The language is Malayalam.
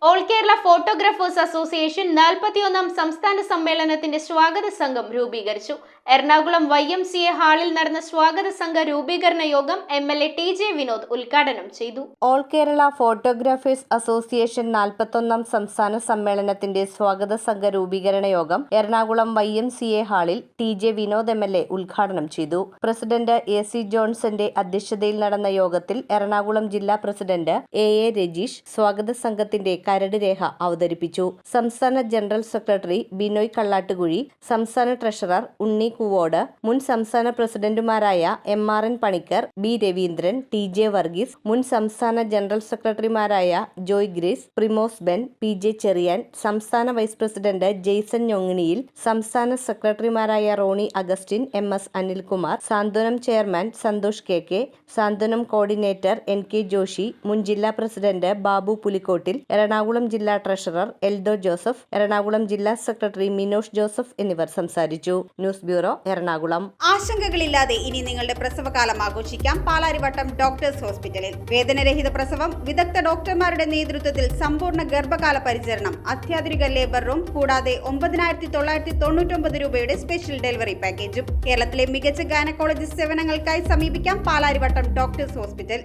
ഓൾ കേരള ഫോട്ടോഗ്രാഫേഴ്സ് അസോസിയേഷൻ 41ാം സംസ്ഥാന സമ്മേളനത്തിന്റെ സ്വാഗത സംഘം രൂപീകരിച്ചു. എറണാകുളം YMCA ഹാളിൽ നടന്ന സ്വാഗത സംഘ രൂപീകരണ യോഗം MLA TJ വിനോദ് ഉദ്ഘാടനം ചെയ്തു. ഓൾ കേരള ഫോട്ടോഗ്രാഫേഴ്സ് അസോസിയേഷൻ 41ാം സംസ്ഥാന സമ്മേളനത്തിന്റെ സ്വാഗത സംഘ രൂപീകരണ യോഗം എറണാകുളം YMCA ഹാളിൽ TJ വിനോദ് MLA ഉദ്ഘാടനം ചെയ്തു. പ്രസിഡന്റ് AC ജോൺസന്റെ അധ്യക്ഷതയിൽ നടന്ന യോഗത്തിൽ എറണാകുളം ജില്ലാ പ്രസിഡന്റ് AA രജീഷ് സ്വാഗത സംഘത്തിന്റെ കരട് രേഖ അവതരിപ്പിച്ചു. സംസ്ഥാന ജനറൽ സെക്രട്ടറി ബിനോയ് കള്ളാട്ടുകുഴി, സംസ്ഥാന ട്രഷറർ ഉണ്ണി കുവോട്, മുൻ സംസ്ഥാന പ്രസിഡന്റുമാരായ MRN Panicker, B Raveendran, TJ Varghese, മുൻ സംസ്ഥാന ജനറൽ സെക്രട്ടറിമാരായ ജോയ് ഗ്രേസ്, പ്രിമോസ് ബെൻ, PJ ചെറിയാൻ, സംസ്ഥാന വൈസ് പ്രസിഡന്റ് ജെയ്സൺ ഞൊങ്ങിണിയിൽ, സംസ്ഥാന സെക്രട്ടറിമാരായ Rony Augustine, MS Anilkumar, Santhwanam chairman Santhosh KK, Santhwanam coordinator NK Joshy, മുൻ ജില്ലാ പ്രസിഡന്റ് ബാബു പുലിക്കോട്ടിൽ, എറണാകുളം ജില്ലാ ട്രഷറർ എൽദോ ജോസഫ്, എറണാകുളം ജില്ലാ സെക്രട്ടറി മിനോഷ് ജോസഫ് എന്നിവർ സംസാരിച്ചു. News bureau, Ernakulam. ആശങ്കകളില്ലാതെ ഇനി നിങ്ങളുടെ പ്രസവകാലം ആഘോഷിക്കാം പാലാരിവട്ടം ഡോക്ടേഴ്സ് ഹോസ്പിറ്റലിൽ. വേദനരഹിത പ്രസവം, വിദഗ്ധ ഡോക്ടർമാരുടെ നേതൃത്വത്തിൽ സമ്പൂർണ്ണ ഗർഭകാല പരിചരണം, അത്യാധുനിക ലേബർ റൂം കൂടാതെ 9,999 രൂപയുടെ സ്പെഷ്യൽ ഡെലിവറി പാക്കേജും. കേരളത്തിലെ മികച്ച ഗൈനക്കോളജിസ്റ്റ് സേവനങ്ങൾക്കായി സമീപിക്കാം പാലാരിവട്ടം ഡോക്ടേഴ്സ് ഹോസ്പിറ്റൽ.